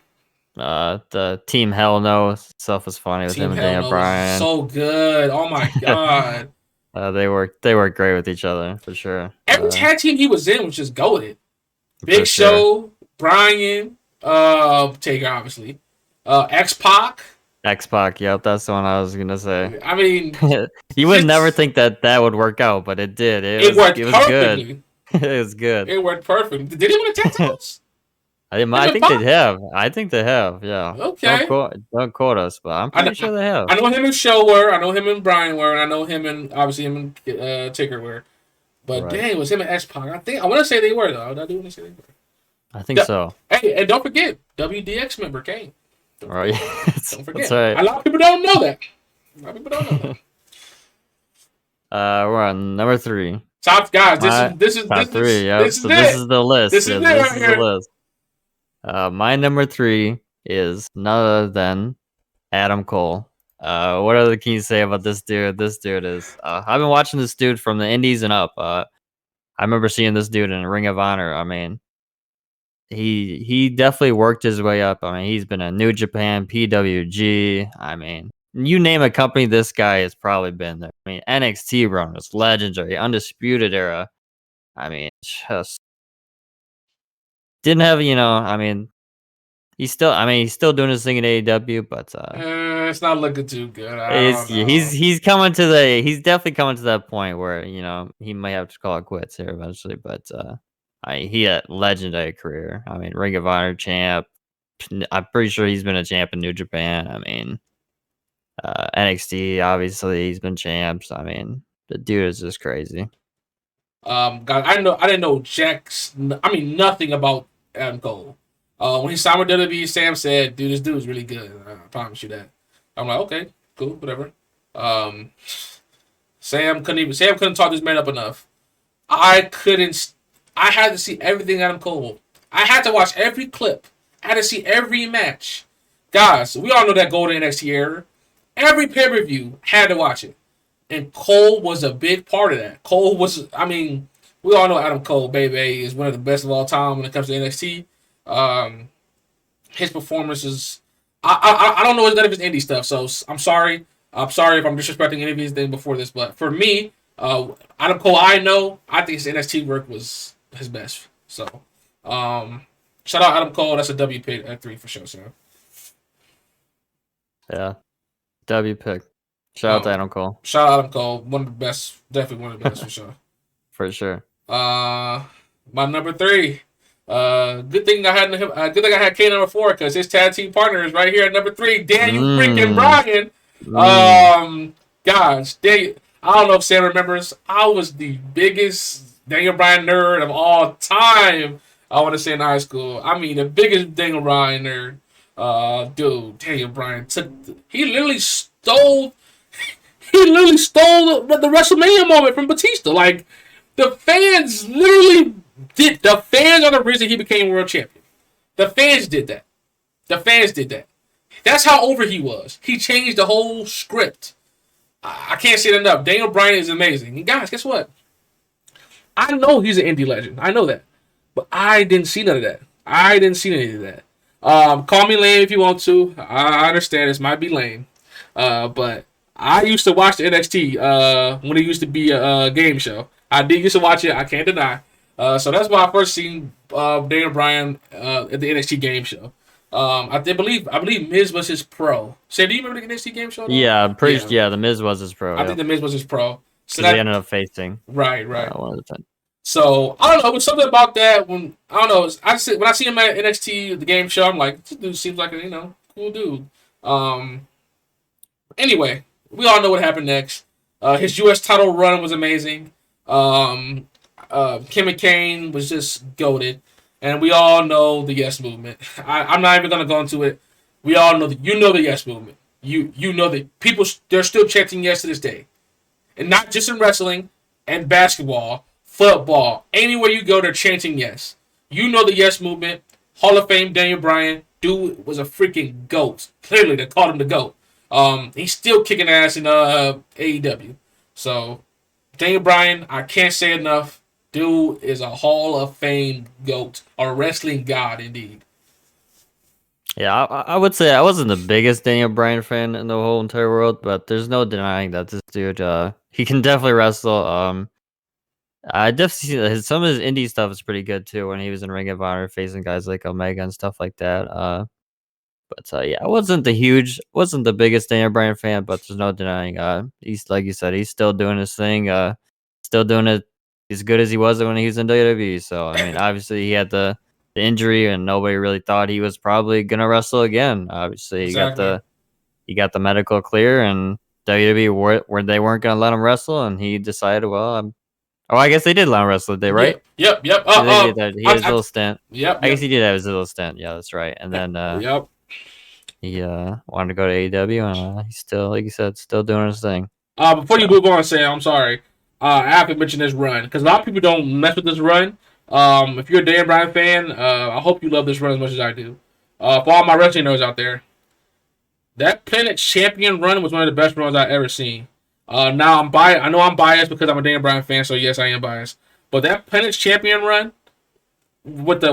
The Team Hell No stuff was funny with him and Daniel Bryan. So good. Oh my god. They work great with each other for sure. Every tag team he was in was just goated. Big Show, Bryan, Taker obviously, X-Pac. X-Pac, yep, that's the one I was gonna say. I mean, you would never think that would work out, but it did. It was perfectly. Good. It was good. It worked perfect. Did he win a tag titles? I think they have. I think they have. Yeah. Okay. Don't quote us, but I'm pretty sure they have. I know him and Show were. I know him and Bryan were, and I know him and Taker were. But dang, it was him and X-Pac. I want to say they were though. I do want to say they were. I think so. Hey, and don't forget WDX member Kane. Don't forget. That's right. A lot of people don't know that. We're on number 3. Top guys. This is top 3. Yeah. This is the list. This is the list. My number 3 is none other than Adam Cole. What other can you say about this dude? This dude is. I've been watching this dude from the Indies and up. I remember seeing this dude in Ring of Honor. I mean, he definitely worked his way up. I mean, he's been in New Japan, PWG. I mean, you name a company, this guy has probably been there. I mean, NXT run was legendary, Undisputed Era. I mean, just didn't have, I mean, he's still doing his thing in AEW, but It's not looking too good. I it's don't know. he's definitely coming to that point where, he might have to call it quits here eventually, but he had legendary career. I mean, Ring of Honor champ. I'm pretty sure he's been a champ in New Japan. I mean, NXT, obviously he's been champs. I mean, the dude is just crazy. God, I didn't know nothing about Adam Cole. When he signed with WWE, Sam said, "Dude, this dude's really good. I promise you that." I'm like, okay, cool, whatever. Sam couldn't talk this man up enough. I had to see everything Adam Cole. I had to watch every clip. I had to see every match. Guys, we all know that golden NXT era. Every pay-per-view had to watch it. And Cole was a big part of that. We all know Adam Cole, baby, is one of the best of all time when it comes to NXT. His performances, I don't know none of his indie stuff, so I'm sorry. I'm sorry if I'm disrespecting any of his things before this, but for me, Adam Cole, I think his NXT work was his best. So, shout out Adam Cole. That's a W pick at 3 for sure, sir. Yeah, W pick. Shout out to Adam Cole. Shout out Adam Cole. One of the best. Definitely one of the best for sure. For sure. My number 3. Good thing I had K number 4 because his tag team partner is right here at number 3. Daniel freaking Bryan. Gosh, I don't know if Sam remembers. I was the biggest Daniel Bryan nerd of all time. I want to say in high school. I mean, the biggest Daniel Bryan nerd. Dude, Daniel Bryan he literally stole the WrestleMania moment from Batista. Like, the fans literally did. The fans are the reason he became world champion. The fans did that. That's how over he was. He changed the whole script. I can't say it enough. Daniel Bryan is amazing. And guys, guess what? I know he's an indie legend. I know that. But I didn't see none of that. I didn't see any of that. Call me lame if you want to. I understand this might be lame. But I used to watch the NXT when it used to be a game show. I did used to watch it. I can't deny. So that's why I first seen Daniel Bryan at the NXT game show. I believe Miz was his pro. Say, do you remember the NXT game show? Though? Yeah, I'm pretty. Yeah, the Miz was his pro. I think the Miz was his pro. So they ended up facing. Right. One of the time. So I don't know. It was something about that. When I see him at NXT the game show, I'm like, this dude seems like a cool dude. Anyway, we all know what happened next. His U.S. title run was amazing. Kim McCain was just goated. And we all know the Yes Movement. I'm not even going to go into it. We all know that. You know the Yes Movement. You know that people, they're still chanting yes to this day. And not just in wrestling and basketball, football. Anywhere you go, they're chanting yes. You know the Yes Movement. Hall of Fame, Daniel Bryan. Dude was a freaking GOAT. Clearly, they called him the GOAT. He's still kicking ass in AEW. So, Daniel Bryan, I can't say enough. Dude is a Hall of Fame GOAT, a wrestling god indeed. Yeah, I would say I wasn't the biggest Daniel Bryan fan in the whole entire world, but there's no denying that this dude, he can definitely wrestle. I definitely some of his indie stuff is pretty good too when he was in Ring of Honor facing guys like Omega and stuff like that. Yeah, I wasn't the biggest Daniel Bryan fan, but there's no denying. He's like you said, he's still doing his thing. Still doing it as good as he was when he was in WWE. So I mean, obviously he had the injury, and nobody really thought he was probably gonna wrestle again. Obviously, Exactly. he got the medical clear, and WWE where they weren't gonna let him wrestle, and he decided, well, I guess they did let him wrestle, did they, right? Yep. They did that. He had his little stint. Yep. I guess he did have his little stint. Yeah, that's right. And then yep. he wanted to go to AEW, and he's still, like you said, still doing his thing. Before you move on, Sam, I'm sorry. I have to mention this run because a lot of people don't mess with this run. If you're a Daniel Bryan fan, I hope you love this run as much as I do. For all my wrestling nerds out there, that Planet Champion run was one of the best runs I've ever seen. Now I'm biased. I know I'm biased because I'm a Daniel Bryan fan, so yes, I am biased. But that Planet Champion run with the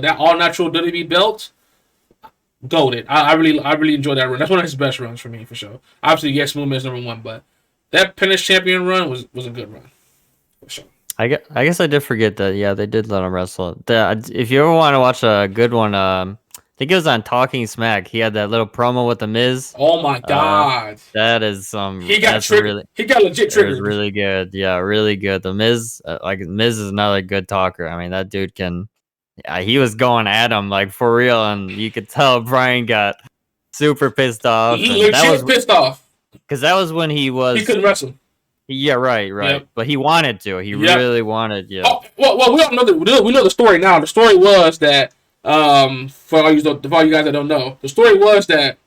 that all natural WWE belt, goaded. I really enjoyed that run. That's one of his best runs for me for sure. Obviously, yes, Movement is #1, but that Planet Champion run was a good run for sure. I guess I did forget that. Yeah, they did let him wrestle. If you ever want to watch a good one, I think it was on Talking Smack. He had that little promo with the Miz. Oh my god, That is he got that's triggered. really He got legit it was triggered. really good. Yeah, really good. The Miz, Miz is another good talker. I mean, that dude can. Yeah, he was going at him like for real, and you could tell Brian got super pissed off, He and that was legit pissed off. because that was when he was. He couldn't wrestle. Yeah, right. Yep. But he wanted to. He Yep. really wanted. Yeah. Oh, well, we all know we know the story now. The story was that for all you guys that don't know, the story was that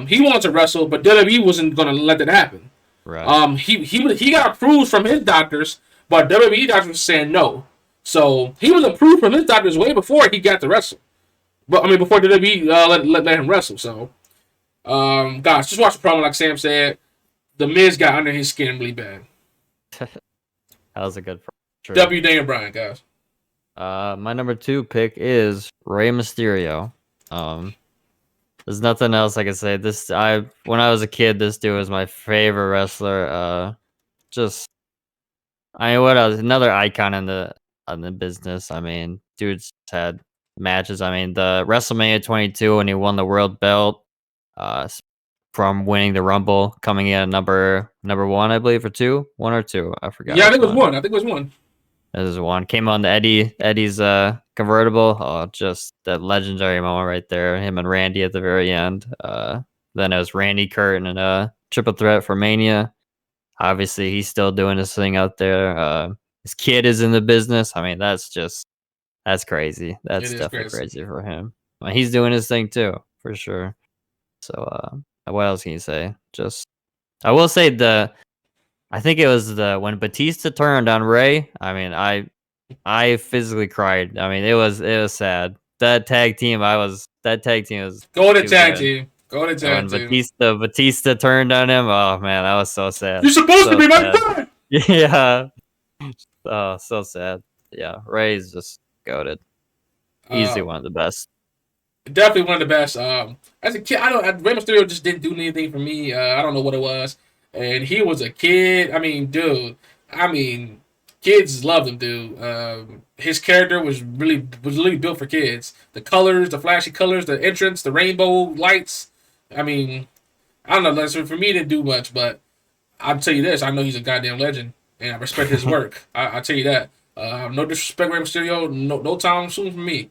he wanted to wrestle, but WWE wasn't gonna let that happen. Right. He got approved from his doctors, but WWE doctors were saying no. So he was approved from his doctors way before he got to wrestle. But I mean, before WWE let him wrestle. So guys, just watch the promo. Like Sam said, the Miz got under his skin really bad. That was a good. True. W. Daniel Bryan, guys. My number 2 pick is Rey Mysterio. There's nothing else I can say. When I was a kid, this dude was my favorite wrestler. Just I mean, what else? Another icon in the business. I mean, dude's had matches. I mean, the WrestleMania 22 when he won the world belt, from winning the Rumble, coming in at number 1, I believe, or 2, 1 or 2. I forgot. Yeah, I think it was one. I think it was one. This is one. Came on the Eddie's convertible. Oh, just that legendary moment right there. Him and Randy at the very end. Then it was Randy, Kurt, and a triple threat for Mania. Obviously, he's still doing his thing out there. His kid is in the business. I mean, that's crazy. That's definitely crazy for him. I mean, he's doing his thing too, for sure. So, what else can you say? Just, I will say I think it was when Batista turned on Ray. I mean, I physically cried. I mean, it was sad. That tag team was Go to too tag good. team. Go to tag When team. Batista turned on him. Oh man, that was so sad. You're supposed So to be my sad. friend. Yeah. Oh, so sad. Yeah, Ray's just goated. Easily one of the best. Definitely one of the best. As a kid, Rey Mysterio just didn't do anything for me. I don't know what it was, and he was a kid. I mean, dude. I mean, kids loved him, dude. His character was really built for kids. The colors, the flashy colors, the entrance, the rainbow lights. I mean, I don't know. Lester, for me, it didn't do much, but I'll tell you this: I know he's a goddamn legend, and I respect his work. I'll tell you that. No disrespect, Rey Mysterio. No time soon for me.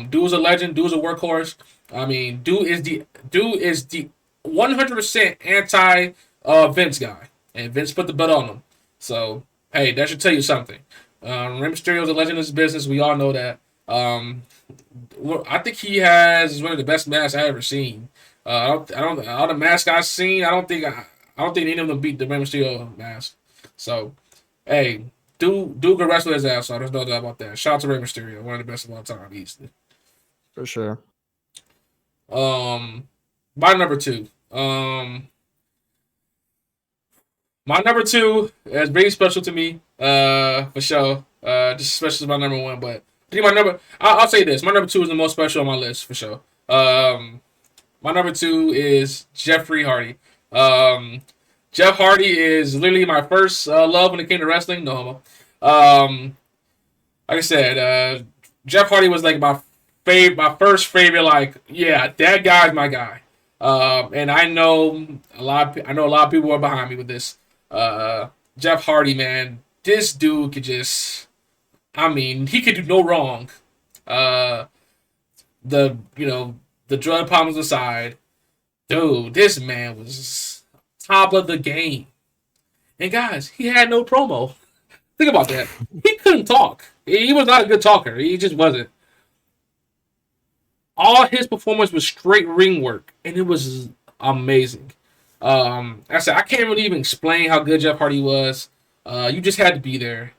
Dude's a legend. Dude's a workhorse. I mean, dude is the 100% anti Vince guy, and Vince put the belt on him. So hey, that should tell you something. Rey Mysterio's a legend in this business. We all know that. I think he has one of the best masks I've ever seen. I don't. All the masks I've seen, I don't think any of them beat the Rey Mysterio mask. So, hey, dude could wrestle his ass off. There's no doubt about that. Shout out to Rey Mysterio, one of the best of all time, easily. For sure. My number 2. My number 2 is very special to me. For sure. Just special as my number 1, but I think my number. I'll say this: my number 2 is the most special on my list for sure. My number 2 is Jeffrey Hardy. Jeff Hardy is literally my first love when it came to wrestling. No homo. Like I said, Jeff Hardy was like my first favorite. Like, yeah, that guy's my guy. And I know a lot of people are behind me with this. Jeff Hardy, man, this dude could just. I mean, he could do no wrong. The drug problems aside, dude, this man was top of the game. And guys, he had no promo. Think about that. He couldn't talk. He was not a good talker. He just wasn't. All his performance was straight ring work, and it was amazing. I said I can't really even explain how good Jeff Hardy was. You just had to be there.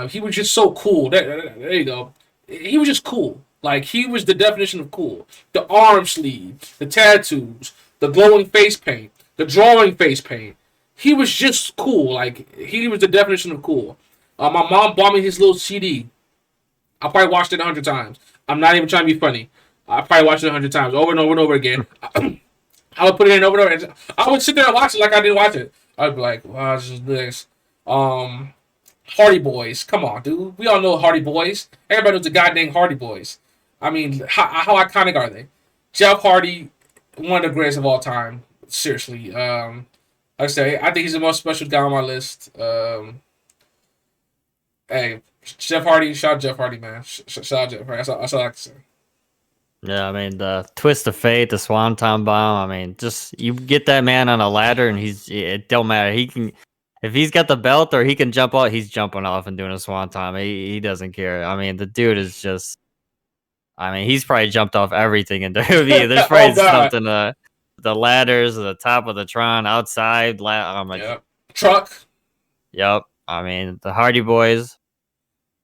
He was just so cool. There you go. He was just cool. Like he was the definition of cool. The arm sleeve, the tattoos, the glowing face paint, the drawing face paint. He was just cool. Like he was the definition of cool. My mom bought me his little CD. I probably watched it 100 times. I'm not even trying to be funny. I probably watched it 100 times, over and over and over again. I would put it in over and over. I would sit there and watch it like I didn't watch it. I'd be like, wow, this is this. Hardy Boys. Come on, dude. We all know Hardy Boys. Everybody knows the goddamn Hardy Boys. I mean, how iconic are they? Jeff Hardy, one of the greatest of all time. Seriously. Like I say, I think he's the most special guy on my list. Hey, Jeff Hardy, shout out Jeff Hardy, man. Shout out Jeff Hardy. That's all I like to say. Yeah, I mean the twist of fate, the swanton bomb. I mean, just you get that man on a ladder, and it don't matter. He can, if he's got the belt or he can jump out, he's jumping off and doing a swanton. He doesn't care. I mean, the dude is just. I mean, he's probably jumped off everything in WWE. There's probably something the ladders, the top of the Tron, outside. Oh my yep. Truck. Yep. I mean, the Hardy Boys.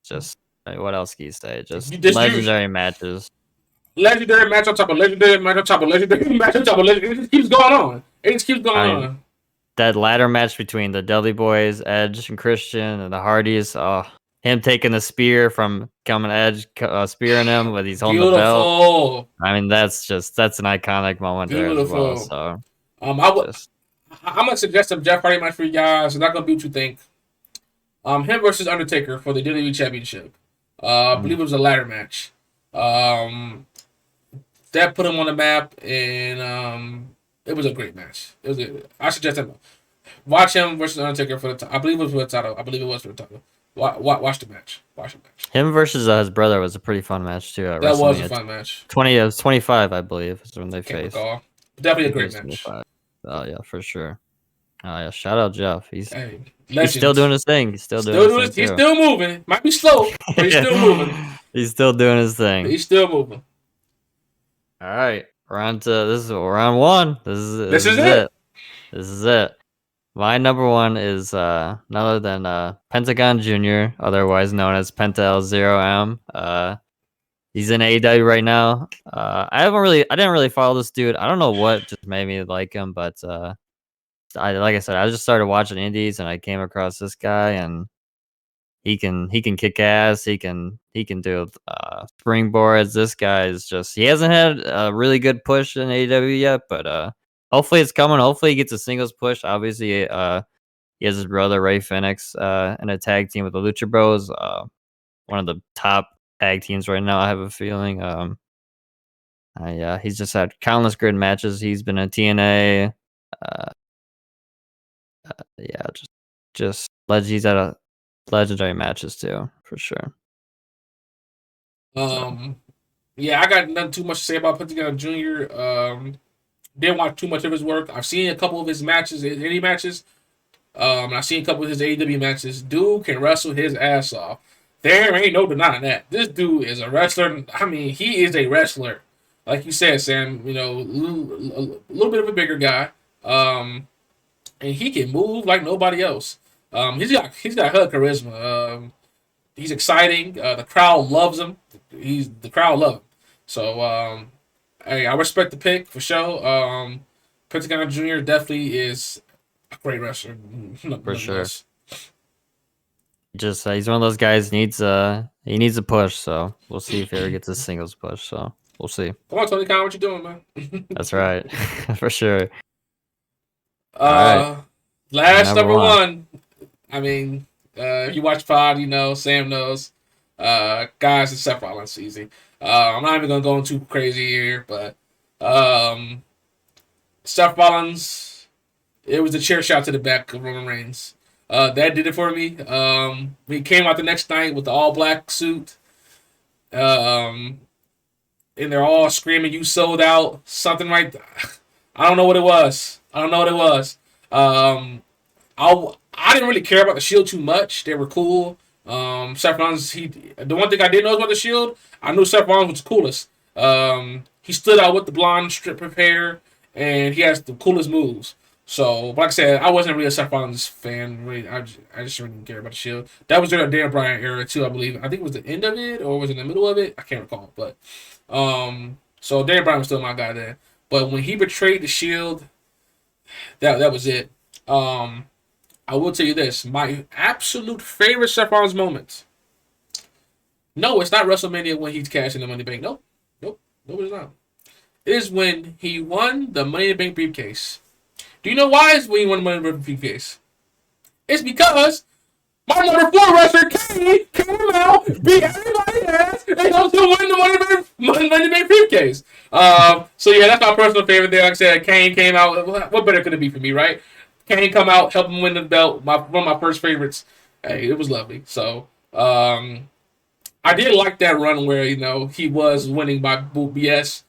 Just what else can you say? Just legendary matches. Legendary match on top of legendary match on top of legendary match on top of legendary. It just keeps going on. It just keeps going on. That ladder match between the Dudley Boys, Edge and Christian, and the Hardys. Oh, him taking the spear from coming Edge, spearing him with he's holding the belt. I mean, that's an iconic moment there as well. So, I'm gonna suggest a Jeff Hardy match for you guys. I'm not gonna be what you think. Him versus Undertaker for the WWE Championship. I believe it was a ladder match. That put him on the map, and it was a great match. I suggest him watch him versus Undertaker for the title. I believe it was for the title. Watch the match. Him versus his brother was a pretty fun match too. That was a fun match. It was 25, I believe, is when they faced. Definitely a great match. 25. Oh yeah, for sure. Oh yeah, shout out Jeff. He's still doing his thing. He's still moving. Might be slow, but he's still moving. He's still doing his thing. He's still moving. All right, we're on to round one. This is it. This is it. My number one is none other than Pentagon Jr., otherwise known as Penta Zero M. He's in AEW right now. I didn't really follow this dude. I don't know what just made me like him, but like I said, I just started watching indies and I came across this guy, and he can kick ass. He can do springboards. This guy is just, he hasn't had a really good push in AEW yet, but hopefully it's coming. Hopefully he gets a singles push. Obviously, he has his brother Ray Phoenix in a tag team with the Lucha Bros. One of the top tag teams right now, I have a feeling. Yeah, he's just had countless great matches. He's been in TNA. Yeah, just he's had a legendary matches too, for sure. Yeah, I got nothing too much to say about Pentagon Jr. Didn't watch too much of his work. I've seen a couple of his matches, indie matches. I've seen a couple of his AEW matches. Dude can wrestle his ass off. There ain't no denying that. This dude is a wrestler. I mean, he is a wrestler. Like you said, Sam, a little bit of a bigger guy. And he can move like nobody else. He's got hella charisma. He's exciting. The crowd loves him. The crowd loves him. So, hey, I respect the pick for sure. Pentagon Jr. definitely is a great wrestler. For sure. Just he's one of those guys he needs a push. So we'll see if he ever gets a singles push. So we'll see. Come on, Tony Khan, what you doing, man? That's right, for sure. Right. Last number one. I mean, you watch pod, Sam knows. Guys, it's Seth Rollins, easy. I'm not even gonna go too crazy here, but Seth Rollins, it was a chair shot to the back of Roman Reigns. That did it for me. He came out the next night with the all black suit. And they're all screaming, "You sold out!" Something like that. I don't know what it was. I didn't really care about the Shield too much. They were cool. Seth Rollins, the one thing I didn't know about the Shield, I knew Seth Rollins was the coolest. He stood out with the blonde strip of hair, and he has the coolest moves. So, like I said, I wasn't really a Seth Rollins fan. Really, I just really didn't care about the Shield. That was during the Dan Bryan era too, I believe. I think it was the end of it or was it in the middle of it? I can't recall. But so Dan Bryan was still my guy then. But when he betrayed the Shield, that was it. I will tell you this: my absolute favorite Seth Rollins moment. No, it's not WrestleMania when he's cashing the Money Bank. Nope, nope, it's not. It is when he won the Money in the Bank briefcase. Do you know why it's when he won the Money in the Bank briefcase? It's because my number 4 wrestler, Kane, came out, beat everybody's ass, and helped him win the Money in the Bank briefcase. So yeah, that's my personal favorite there. Like I said, Kane came out. What better could it be for me, right? Kane come out, help him win the belt. One of my first favorites. Hey, it was lovely. So I did like that run where he was winning by BS.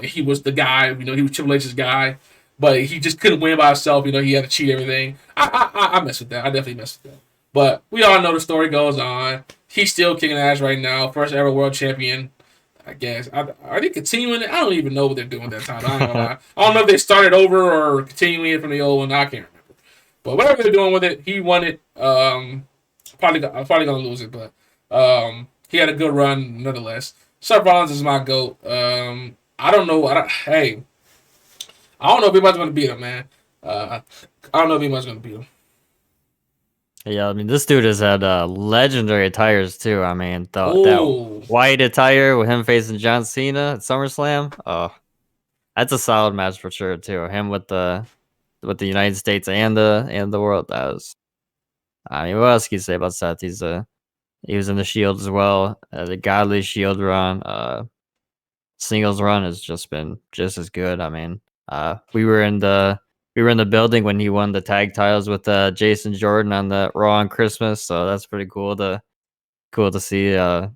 He was the guy. He was Triple H's guy, but he just couldn't win by himself. He had to cheat everything. I mess with that. I definitely mess with that. But we all know the story goes on. He's still kicking ass right now. First ever world champion. I guess. Are they continuing it? I don't even know what they're doing that time. I don't know if they started over or continuing it from the old one. I can't remember. But whatever they're doing with it, he won it. I'm probably gonna lose it, but he had a good run nonetheless. Seth Rollins is my GOAT. I don't know. I don't know if anybody's gonna beat him, man. I don't know if anybody's gonna beat him. Yeah, I mean, this dude has had legendary attires too. I mean, that white attire with him facing John Cena at SummerSlam. Oh, that's a solid match for sure too. Him with the United States and the world. That was. I mean, what else can you say about Seth? He was in the Shield as well. The Godly Shield run, singles run has just been just as good. I mean, we were in the building when he won the tag titles with Jason Jordan on the Raw on Christmas, so that's pretty cool to see. Yeah,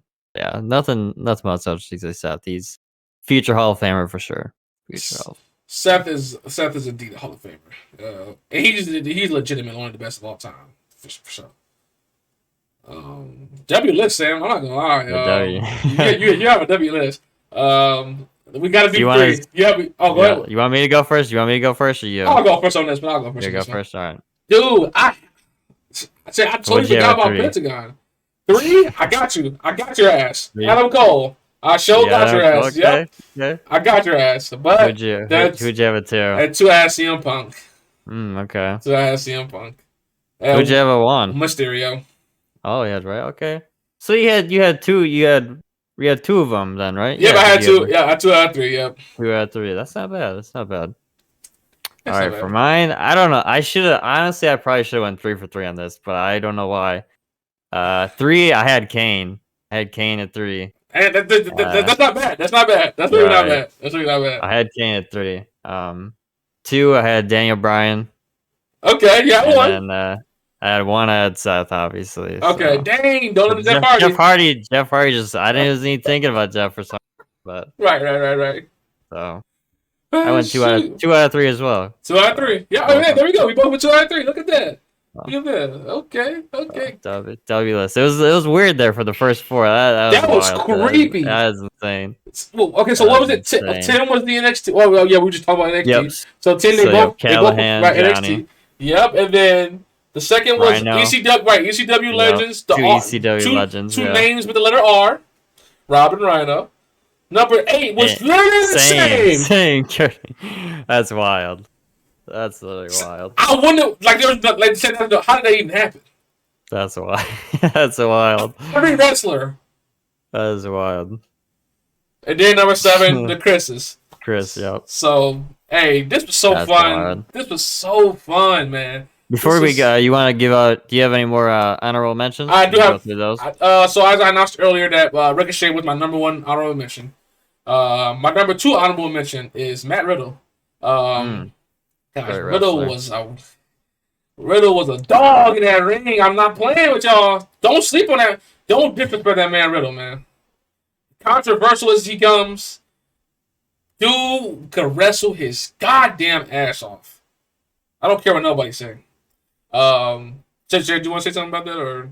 nothing much else to say. Seth, he's future Hall of Famer for sure. Seth is indeed a Hall of Famer, and he's legitimately one of the best of all time for sure. W list, Sam. I'm not gonna lie. You have a W list. We gotta do three. Go ahead. You want me to go first? Or you? I'll go first on this, but I'll go first. You go first. All right. Dude, I totally forgot about Pentagon. 3? I got you. I got your ass. Adam Cole. I got your ass. Okay. Yep. I got your ass. But who'd you have at 2? At 2, I had CM Punk. Okay. 2, I had CM Punk. Who'd you have at 1? Mysterio. Oh, yeah, right. Okay. So you had 2. You had 2 of them then, right? Yeah, I had 2. Yeah, I had 2 out of 3. Yep. 2 out of 3. That's not bad. All right, for mine, I don't know. I probably should have went 3 for 3 on this, but I don't know why. 3, I had Kane. I had Kane at 3. And that's not bad. That's not bad. That's really not bad. That's really not bad. I had Kane at 3. 2, I had Daniel Bryan. Okay, yeah, and 1. Then, I had 1. I had Seth, obviously. Okay, so. Dang! Don't let Jeff Hardy. Jeff Hardy just I didn't even thinking about Jeff for some, but right. So I went 2 out of 3 as well. 2 out of 3. Yeah, there we go. We both went 2 out of 3. Look at that. Look at that. Okay. W list. It was weird there for the first 4. That was creepy. That is insane. Well, okay, so what was it? 10 was the NXT. Well, yeah, we just talked about NXT. Yep. So 10 they both Callahan, right, NXT. Yep, and then the second was ECW. Right, ECW Legends. Two ECW Legends. Two names with the letter R. Rob and Rhino. Number 8 was literally the same. That's wild. That's literally wild. I wonder, how did that even happen? That's wild. That's wild. Every wrestler. That is wild. And then number 7, the Chris's. Chris, yep. So, hey, this was so fun. Wild. This was so fun, man. Before we go, you want to give out? Do you have any more honorable mentions? I do have. Those. So as I announced earlier, that Ricochet was my number 1 honorable mention. My number 2 honorable mention is Matt Riddle. Riddle was a dog in that ring. I'm not playing with y'all. Don't sleep on that. Don't disrespect that man Riddle, man. Controversial as he comes, dude could wrestle his goddamn ass off. I don't care what nobody's saying. Jay, do you want to say something about that or?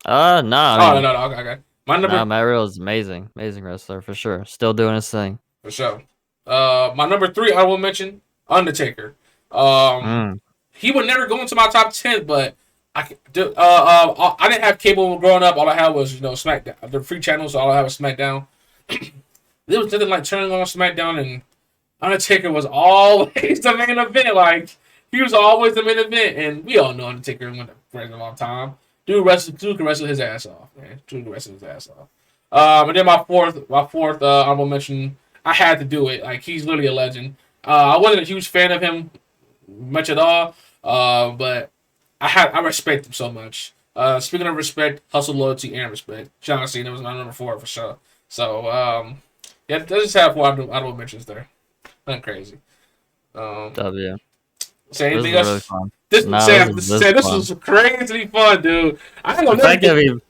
No. No. Okay. Matt Riddle is amazing wrestler for sure. Still doing his thing for sure. My number 3 I will mention Undertaker. Mm. He would never go into my top 10, but I didn't have cable growing up. All I had was SmackDown, the free channels. All I had was SmackDown. There was nothing like turning on SmackDown, and Undertaker was always the main event. Like he was always the main event, and we all know Undertaker won the greatest of all time. Dude can wrestle his ass off, man. Dude can wrestle his ass off. And then my fourth honorable mention, I had to do it. Like he's literally a legend. I wasn't a huge fan of him much at all, but I respect him so much. Speaking of respect, hustle, loyalty, and respect. John Cena was my number 4 for sure. So yeah, let's just have 4 honorable mentions there. Nothing crazy. W. Say anything This is else? really fun. This No, Sam, this was crazy fun, dude. I ain't The gonna fact never that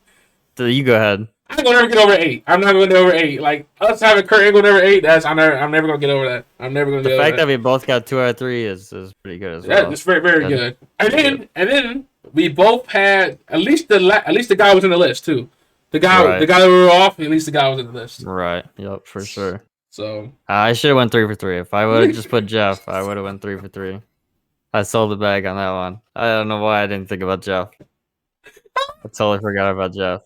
get, we, you go ahead. I ain't gonna never get over 8. I'm not gonna get over 8. Like us having Kurt Angle over 8. I'm never gonna get over that. I'm never gonna The get over fact that. that we both got 2 out of 3 is pretty good as Yeah, well. it's very very Yeah. good. And then we both had at least the guy was in the list too. The guy Right. that we were off. At least the guy was in the list. Right. Yep, for sure. So I should have went 3 for 3. If I would have just put Jeff, I would have went 3 for 3. I sold the bag on that one. I don't know why I didn't think about Jeff. I totally forgot about Jeff.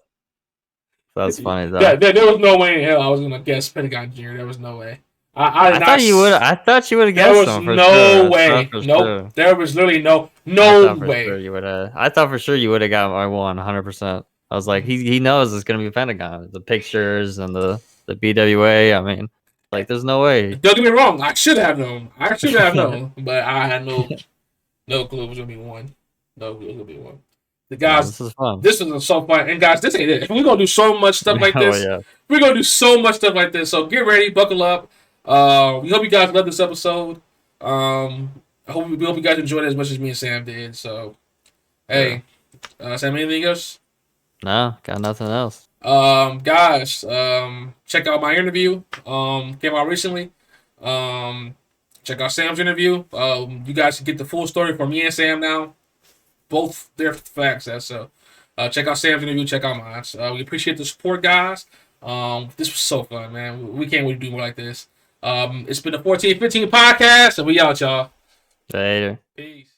That's funny though. there was no way in hell I was gonna guess Pentagon Jr. There was no way. I thought you would. I thought you would have There guessed was him for no sure. way. For Nope. sure. There was literally no I thought for way. sure you would have. I thought for sure you would have got my one 100%. I was like, he knows it's gonna be Pentagon. The pictures and the BWA. I mean, like, there's no way. Don't get me wrong. I should have known. But I had no clue it was gonna be one. No clue it was gonna be one. The guys, This is fun. this was so fun. And guys, this ain't it. We're gonna do so much stuff like Oh, this. yeah. We're gonna do so much stuff like this. So get ready, buckle up. We hope you guys love this episode. We hope you guys enjoyed it as much as me and Sam did. So, hey, Sam, anything else? No, got nothing else. Guys, check out my interview. Came out recently. Check out Sam's interview. You guys can get the full story from me and Sam now. Both their facts. So, check out Sam's interview. Check out mine. We appreciate the support, guys. This was so fun, man. We can't wait to do more like this. It's been the 1415 podcast, and we out, y'all. Later. Peace.